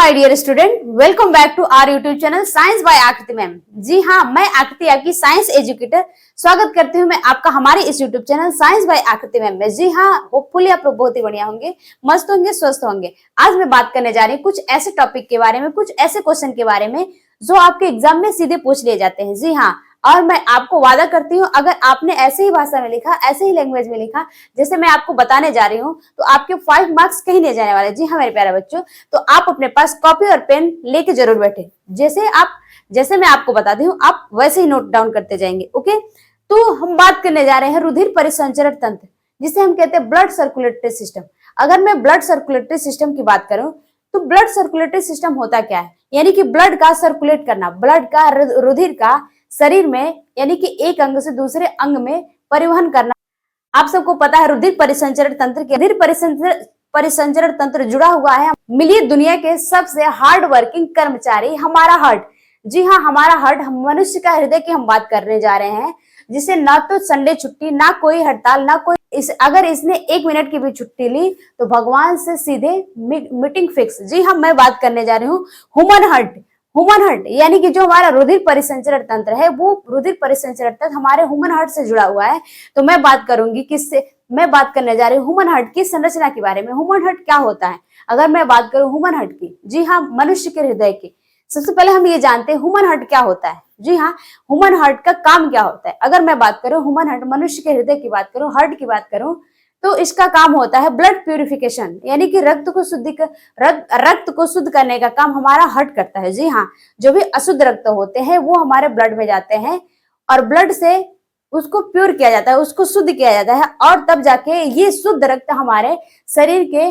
My dear student, welcome back to our YouTube channel science by Aakriti ma'am. जी हाँ, मैं आकृति आपकी साइंस एजुकेटर स्वागत करती हूँ मैं आपका हमारे इस YouTube channel science by Aakriti ma'am में। जी हाँ, होपफुली आप लोग बहुत ही बढ़िया होंगे, मस्त होंगे, स्वस्थ होंगे। आज मैं बात करने जा रही हूँ कुछ ऐसे टॉपिक के बारे में, कुछ ऐसे क्वेश्चन के बारे में जो आपके एग्जाम में सीधे पूछ लिए जाते हैं। जी हाँ, और मैं आपको वादा करती हूँ अगर आपने ऐसे ही भाषा में लिखा, ऐसे ही लैंग्वेज में लिखा जैसे मैं आपको बताने जा रही हूँ, तो आपके 5 मार्क्स कहीं नहीं जाने वाले। जी हाँ मेरे प्यारे बच्चों, तो आप अपने पास कॉपी और पेन लेके जरूर बैठे। जैसे मैं आपको बताती हूँ आप वैसे ही नोट डाउन करते जाएंगे। ओके, तो हम बात करने जा रहे हैं रुधिर परिसंचरण तंत्र, जिसे हम कहते हैं ब्लड सर्कुलेटरी सिस्टम। अगर मैं ब्लड सर्कुलेटरी सिस्टम की बात करूं तो ब्लड सर्कुलेटरी सिस्टम होता क्या है, यानी कि ब्लड का सर्कुलेट करना, ब्लड का, रुधिर का शरीर में यानी कि एक अंग से दूसरे अंग में परिवहन करना। आप सबको पता है रुधिर परिसंचरण तंत्र के परिसंचरण तंत्र जुड़ा हुआ है मिलिए दुनिया के सबसे हार्ड वर्किंग कर्मचारी, हमारा हार्ट। जी हाँ, हमारा हार्ट, हम मनुष्य का हृदय की हम बात करने जा रहे हैं, जिसे ना तो संडे छुट्टी, ना कोई हड़ताल, ना कोई अगर इसने 1 मिनट की भी छुट्टी ली तो भगवान से सीधे मीटिंग फिक्स। जी हाँ, मैं बात करने जा रही हूँ ह्यूमन हार्ट यानी कि जो हमारा रुधिर परिसंचरण तंत्र है, वो रुधिर परिसंचरण तंत्र हमारे ह्यूमन हार्ट से जुड़ा हुआ है। तो मैं बात करूंगी किससे, मैं बात करने जा रही हूँ ह्यूमन हार्ट की संरचना के बारे में। ह्यूमन हार्ट क्या होता है, अगर मैं बात करूं ह्यूमन हार्ट की, जी हाँ, मनुष्य के हृदय की, सबसे पहले हम ये जानते हैं ह्यूमन हार्ट क्या होता है। जी हाँ, ह्यूमन हार्ट का काम क्या होता है। अगर मैं बात करूं ह्यूमन हार्ट, मनुष्य के हृदय की बात करूं, हार्ट की बात करूं, तो इसका काम होता है ब्लड प्यूरिफिकेशन, यानी कि रक्त को शुद्ध करने का काम हमारा हार्ट करता है। जी हाँ, जो भी अशुद्ध रक्त होते हैं वो हमारे ब्लड में जाते हैं और ब्लड से उसको प्योर किया जाता है, उसको शुद्ध किया जाता है, और तब जाके ये शुद्ध रक्त हमारे शरीर के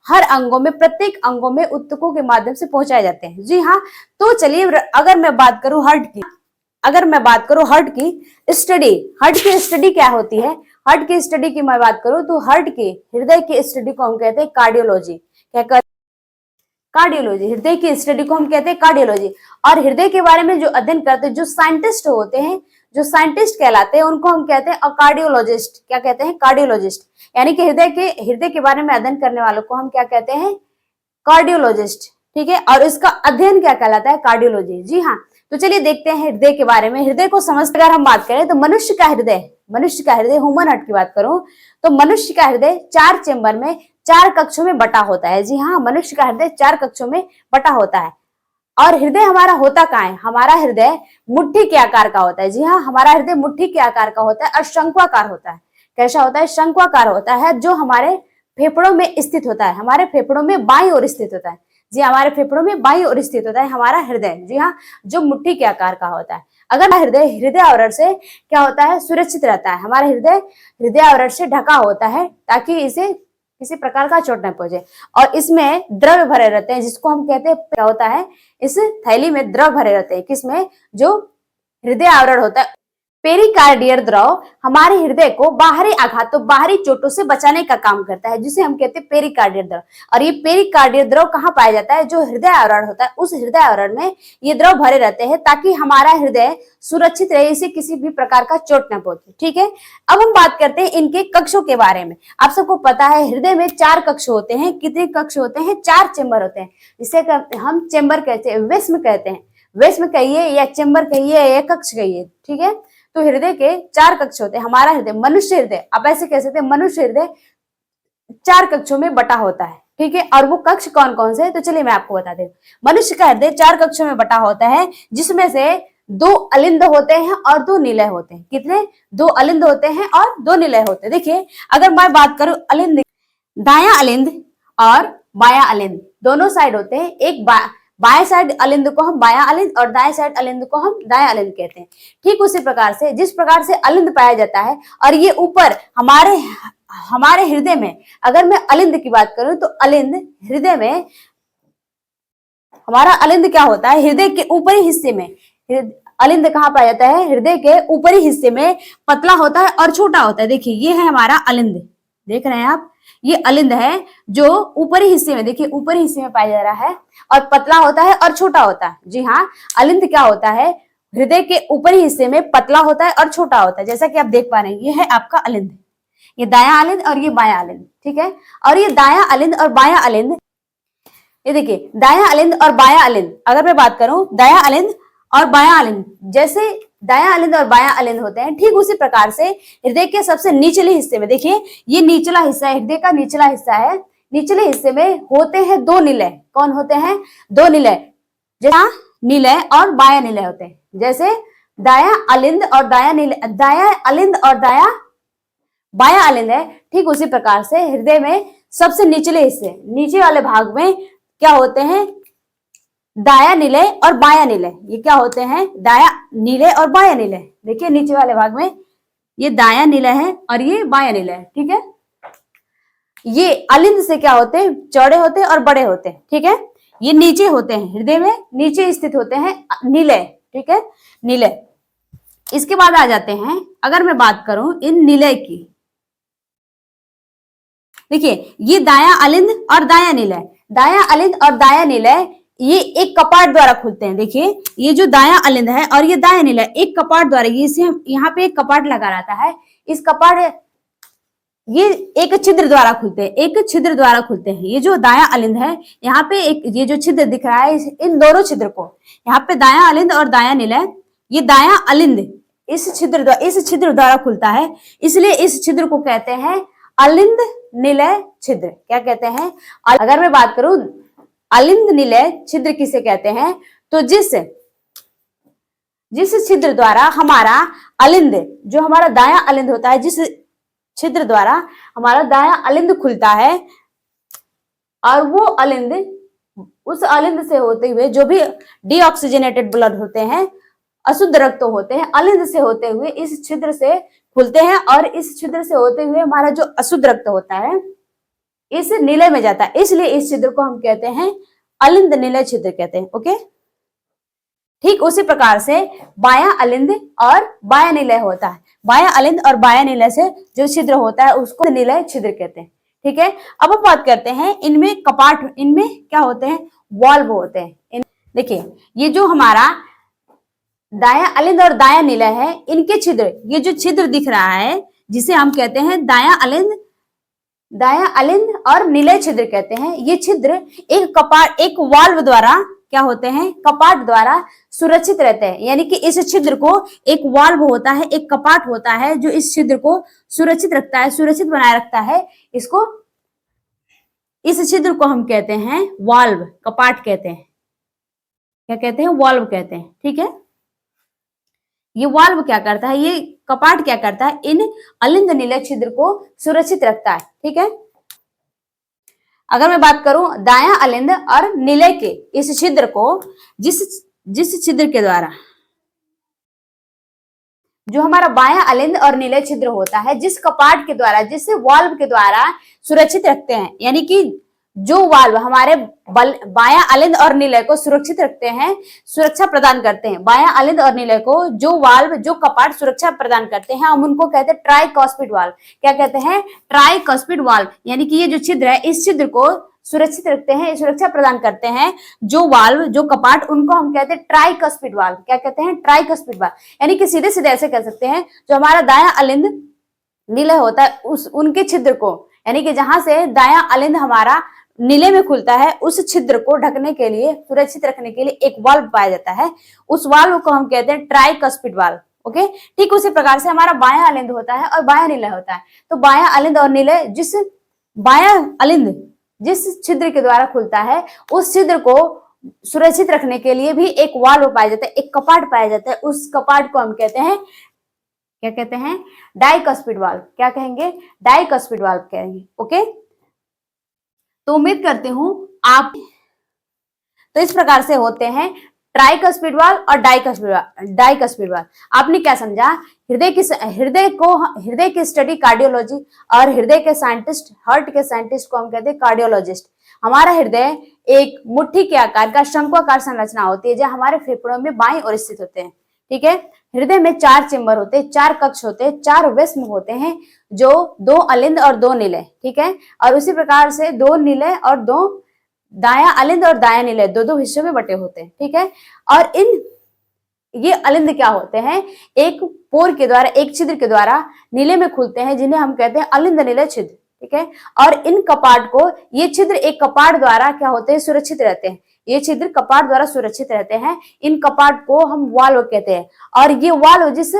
हर अंगों में, प्रत्येक अंगों में ऊतकों के माध्यम से पहुंचाए जाते हैं। जी हाँ, तो चलिए अगर मैं बात करूं हार्ट की, हार्ट की स्टडी क्या होती है, हार्ट की स्टडी की मैं बात करूं तो हार्ट की, हृदय की स्टडी को हम कहते हैं कार्डियोलॉजी। क्या कहते हैं? कार्डियोलॉजी। हृदय की स्टडी को हम कहते हैं कार्डियोलॉजी। और हृदय के बारे में जो अध्ययन करते हैं, जो साइंटिस्ट होते हैं, जो साइंटिस्ट कहलाते हैं, उनको हम कहते हैं कार्डियोलॉजिस्ट। क्या कहते हैं? कार्डियोलॉजिस्ट। यानी कि हृदय के बारे में अध्ययन करने वालों को हम क्या कहते हैं? कार्डियोलॉजिस्ट। ठीक है, और इसका अध्ययन क्या कहलाता है? कार्डियोलॉजी। जी हाँ, तो चलिए देखते हैं हृदय के बारे में। हृदय को समझते अगर हम बात करें तो मनुष्य का हृदय ह्यूमन हार्ट की बात करूं तो मनुष्य का हृदय 4 चेंबर में, 4 कक्षों में बटा होता है। जी हाँ, मनुष्य का हृदय 4 कक्षों में बटा होता है। और हृदय हमारा होता कहाँ है? हमारा हृदय मुट्ठी के आकार का होता है। जी हाँ, हमारा हृदय मुट्ठी के आकार का होता है और शंक्वाकार होता है। कैसा होता है? शंक्वाकार होता है, जो हमारे फेफड़ों में स्थित होता है, हमारे फेफड़ों में बाईं ओर स्थित होता है। जी, हमारे फेफड़ों में बाईं ओर स्थित होता है हमारा हृदय। जी हाँ, जो मुट्ठी के आकार का होता है। अगर हृदय आवरण से क्या होता है? सुरक्षित रहता है। हमारा हृदय आवरण से ढका होता है ताकि इसे किसी प्रकार का चोट न पहुंचे। और इसमें द्रव भरे रहते हैं, जिसको हम कहते हैं, क्या होता है? इस थैली में द्रव भरे रहते हैं। किसमें? जो हृदय आवरण होता है। पेरिकार्डियल द्रव हमारे हृदय को बाहरी आघातों, बाहरी चोटों से बचाने का काम करता है, जिसे हम कहते हैं पेरिकार्डियल द्रव। और ये पेरिकार्डियल द्रव कहाँ पाया जाता है? जो हृदय आवरण होता है, उस हृदय आवरण में ये द्रव भरे रहते हैं ताकि हमारा हृदय सुरक्षित रहे, इसे किसी भी प्रकार का चोट न पहुंचे। ठीक है, अब हम बात करते हैं इनके कक्षों के बारे में। आप सबको पता है हृदय में 4 कक्ष होते हैं। कितने कक्ष होते हैं? 4 चेंबर होते हैं, जिसे हम चेंबर कहते हैं, वेस्म कहते हैं। वेस्म कहिए या चेंबर कहिए या कक्ष कहिए। ठीक है, तो हृदय के 4 कक्ष होते हैं। हमारा हृदय, मनुष्य हृदय, आप ऐसे कह सकते हैं, मनुष्य हृदय 4 कक्षों में बटा होता है। ठीक है, और वो कक्ष कौन कौन से? तो चलिए मैं आपको बता दें। मनुष्य का हृदय 4 कक्षों में बटा होता है, जिसमें से 2 अलिंद होते हैं और 2 निलय होते हैं। कितने? 2 अलिंद होते हैं और 2 निलय होते हैं। देखिए, अगर मैं बात करूं अलिंद, दायां अलिंद और बायां अलिंद दोनों साइड होते हैं। एक बाएं साइड अलिंद को हम बायां अलिंद और दाएं साइड अलिंद को हम दायां अलिंद कहते हैं। ठीक उसी प्रकार से जिस प्रकार से अलिंद पाया जाता है, और ये ऊपर हमारे हृदय में, अगर मैं अलिंद की बात करूं तो अलिंद हृदय में, हमारा अलिंद क्या होता है? हृदय के ऊपरी हिस्से में। अलिंद कहाँ पाया जाता है? हृदय के ऊपरी हिस्से में पतला होता है और छोटा होता है। देखिए, ये है हमारा अलिंद, देख रहे हैं आप, ये अलिंद है जो ऊपरी हिस्से में, देखिए ऊपरी हिस्से में पाया जा रहा है, और पतला होता है और छोटा होता है। जी हाँ, अलिंद क्या होता है? हृदय के ऊपरी हिस्से में पतला होता है और छोटा होता है। जैसा कि आप देख पा रहे हैं, ये है आपका अलिंद, ये दायां अलिंद और ये बायां अलिंद। ठीक है, और ये दायां अलिंद और बायां अलिंद ये देखिए दायां अलिंद और बायां अलिंद, अगर मैं बात करूं दायां अलिंद और बायां अलिंद, जैसे दायां अलिंद और बायां अलिंद होते हैं, ठीक उसी प्रकार से हृदय के सबसे निचले हिस्से में, देखिए ये निचला हिस्सा है, हृदय का निचला हिस्सा है, निचले हिस्से में होते हैं दो निलय। कौन होते हैं? दो निलय, जैसा निलय और बायां निलय होते हैं। जैसे दायां अलिंद और दायां निलय, दायां अलिंद और बायां अलिंद है, ठीक उसी प्रकार से हृदय में सबसे निचले हिस्से, नीचे वाले भाग में क्या होते हैं? दायां निलय और बायां निलय। ये क्या होते हैं? दायां निलय और बायां निलय। देखिए नीचे वाले भाग में ये दायां निलय है और ये बायां निलय है, ठीक है। ये अलिंद से क्या होते हैं? चौड़े होते हैं और बड़े होते हैं, ठीक है। ये नीचे होते हैं, हृदय में नीचे स्थित होते हैं निलय, ठीक है, निलय। इसके बाद आ जाते हैं, अगर मैं बात करूं इन निलय की, देखिए ये दायां अलिंद और दायां निलय, दायां अलिंद और दायां निलय ये एक कपाट द्वारा खुलते हैं। देखिए ये जो दायां अलिंद है और ये दायां निलय एक कपाट द्वारा, इसे यहाँ पे एक कपाट लगा रहता है, इस कपाट ये एक छिद्र द्वारा खुलते हैं, एक छिद्र द्वारा खुलते हैं। ये जो दायां अलिंद है, यहाँ पे एक ये जो छिद्र दिख रहा है, इन दोनों छिद्र को, यहाँ पे दायां अलिंद और दायां निलय, ये दायां अलिंद इस छिद्र द्वारा खुलता है, इसलिए इस छिद्र को कहते हैं अलिंद निलय छिद्र। क्या कहते हैं? अगर मैं बात करूं अलिंद निलय छिद्र किसे कहते हैं, तो जिस छिद्र द्वारा हमारा अलिंद, जो हमारा दायां अलिंद होता है, जिस छिद्र द्वारा हमारा दायां अलिंद खुलता है, और वो अलिंद, उस अलिंद से होते हुए जो भी डीऑक्सीजनेटेड ब्लड होते हैं, अशुद्ध रक्त होते हैं, अलिंद से होते हुए इस छिद्र से खुलते हैं, और इस छिद्र से होते हुए हमारा जो अशुद्ध रक्त होता है इस निलय में जाता है, इसलिए इस छिद्र को हम कहते हैं अलिंद निलय छिद्र कहते हैं। ओके, ठीक उसी प्रकार से बायां अलिंद और बायां निलय होता है, बायां अलिंद और बायां निलय से जो छिद्र होता है उसको निलय छिद्र कहते हैं, ठीक है। अब हम बात करते हैं इनमें कपाट, इनमें क्या होते हैं? वाल्व होते हैं। देखिए ये जो हमारा दायां अलिंद और दायां निलय है, इनके छिद्र, ये जो छिद्र दिख रहा है जिसे हम कहते हैं दायां अलिंद और निलय छिद्र कहते हैं, ये छिद्र एक कपाट, एक वाल्व द्वारा क्या होते हैं? कपाट द्वारा सुरक्षित रहते हैं। यानी कि इस छिद्र को एक वाल्व होता है, एक कपाट होता है जो इस छिद्र को सुरक्षित रखता है, सुरक्षित बनाए रखता है। इसको, इस छिद्र को हम कहते हैं वाल्व, कपाट कहते हैं। क्या कहते हैं? वाल्व कहते हैं, ठीक है। ये वाल्व क्या करता है? ये कपाट क्या करता है? इन अलिंद निलय छिद्र को सुरक्षित रखता है, ठीक है। अगर मैं बात करूं दायां अलिंद और निलय के इस छिद्र को, जिस छिद्र के द्वारा, जो हमारा बायां अलिंद और निलय छिद्र होता है, जिस कपाट के द्वारा, जिस वाल्व के द्वारा सुरक्षित रखते हैं, यानी कि जो वाल्व हमारे बायां अलिंद और निलय को सुरक्षित रखते हैं, सुरक्षा प्रदान करते हैं, बायां अलिंद और निलय को जो वाल्व, जो कपाट सुरक्षा प्रदान करते हैं, हम उनको कहते हैं ट्राइकॉस्पिड वाल्व। क्या कहते हैं? Tricuspid valve. यानी कि ये जो छिद्र है, इस छिद्र को सुरक्षित रखते हैं, सुरक्षा प्रदान करते हैं जो वाल्व, जो कपाट, उनको हम कहते हैं ट्राइकॉस्पिड वाल्व। क्या कहते हैं? Tricuspid valve. यानी कि सीधे सीधे ऐसे कह सकते हैं, जो हमारा दायां अलिंद निलय होता है, उनके छिद्र को, यानी कि जहां से दायां अलिंद हमारा निलय में खुलता है, उस छिद्र को ढकने के लिए, सुरक्षित रखने के लिए एक वाल्व पाया जाता है, उस वाल्व को हम कहते हैं ट्राइकॉस्पिड वाल्व। ओके, ठीक उसी प्रकार से हमारा बायां अलिंद होता है और बायां निलय होता है। तो बायां अलिंद और निलय, बायां अलिंद जिस छिद्र के द्वारा खुलता है, उस छिद्र को सुरक्षित रखने के लिए भी एक वाल्व पाया जाता है, एक कपाट पाया जाता है। उस कपाट को हम कहते हैं, क्या कहते हैं? डाइकॉस्पिड वाल्व। क्या कहेंगे? डाइकॉस्पिड वाल्व कहेंगे। ओके, तो उम्मीद करती हूं आप, तो इस प्रकार से होते हैं ट्राइकॉस्पिड वाल्व और डाइकॉस्पिड वाल्व। आपने क्या समझा? हृदय की स्टडी कार्डियोलॉजी, और हृदय के साइंटिस्ट, हार्ट के साइंटिस्ट को हम कहते हैं कार्डियोलॉजिस्ट। हमारा हृदय एक मुट्ठी के आकार का शंक्वाकार संरचना होती है, जो हमारे फेफड़ों में बाईं ओर स्थित होते हैं, ठीक है। हृदय में 4 चेंबर होते हैं, 4 कक्ष होते हैं, 4 वेस्म होते हैं, जो 2 अलिंद और 2 निलय, ठीक है। और उसी प्रकार से 2 निलय और 2 दायां अलिंद और दायां निलय, 2 हिस्सों में बटे होते हैं, ठीक है। और ये अलिंद क्या होते हैं? एक पोर के द्वारा, एक छिद्र के द्वारा निलय में खुलते हैं, जिन्हें हम कहते हैं अलिंद निलय छिद्र, ठीक है। और इन कपाट को, ये छिद्र एक कपाट द्वारा क्या होते हैं, सुरक्षित रहते हैं। ये छिद्र कपाट द्वारा सुरक्षित रहते हैं। इन कपाट को हम वाल्व कहते हैं। और ये वाल्व जिस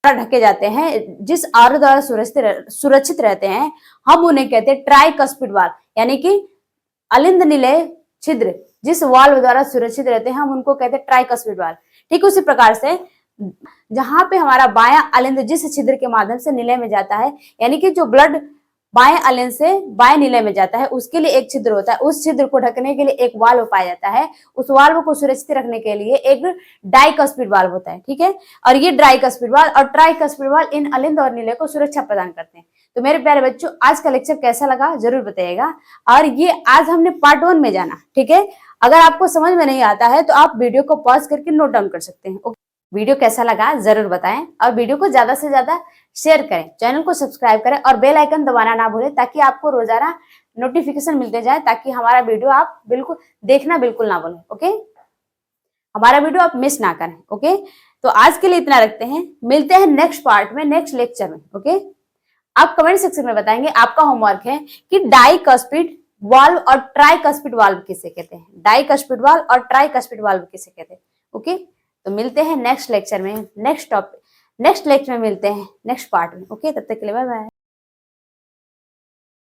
ढके जाते हैं, जिस आवरण द्वारा सुरक्षित रहते हैं, हम उन्हें कहते हैं ट्राइकस्पिड वाल्व, यानी कि अलिंद निलय छिद्र जिस वाल्व द्वारा सुरक्षित रहते हैं, हम उनको कहते हैं ट्राइकस्पिड वाल्व। ठीक उसी प्रकार से जहां पे हमारा बायां अलिंद जिस छिद्र के माध्यम से निलय में जाता है, यानी कि जो ब्लड बाएं अलिंद से बाएं निलय में जाता है, उसके लिए एक छिद्र होता है। उस छिद्र को ढकने के लिए एक वाल्व पाया जाता है। उस वाल्व को सुरक्षित रखने के लिए एक डाइकस्पिड वाल्व होता है। ठीक है। और ये डाइकस्पिड वाल्व और ट्राइकस्पिड वाल्व इन अलिंद और निलय को सुरक्षा प्रदान करते हैं। तो मेरे प्यारे बच्चों, आज का लेक्चर कैसा लगा जरूर बताइएगा। और ये आज हमने पार्ट 1 में जाना। ठीक है। अगर आपको समझ में नहीं आता है तो आप वीडियो को पॉज करके नोट डाउन कर सकते हैं। वीडियो कैसा लगा जरूर बताएं और वीडियो को ज्यादा से ज्यादा शेयर करें, चैनल को सब्सक्राइब करें और बेल आइकन दबाना ना भूलें, ताकि आपको रोजाना नोटिफिकेशन मिलते जाए, ताकि हमारा वीडियो आप बिल्कुल ना भूलें। ओके, हमारा वीडियो आप मिस ना करें। ओके, तो आज के लिए इतना रखते हैं। मिलते हैं नेक्स्ट पार्ट में, नेक्स्ट लेक्चर में। ओके, आप कमेंट सेक्शन में बताएंगे। आपका होमवर्क है कि डाइकस्पिड वाल्व और ट्राइकस्पिड वाल्व किसे कहते हैं। डाइकस्पिड वाल्व और ट्राइकस्पिड वाल्व किसे कहते हैं। ओके, तो मिलते हैं नेक्स्ट लेक्चर में, नेक्स्ट लेक्चर में मिलते हैं नेक्स्ट पार्ट में। ओके, तब तक के लिए बाय बाय।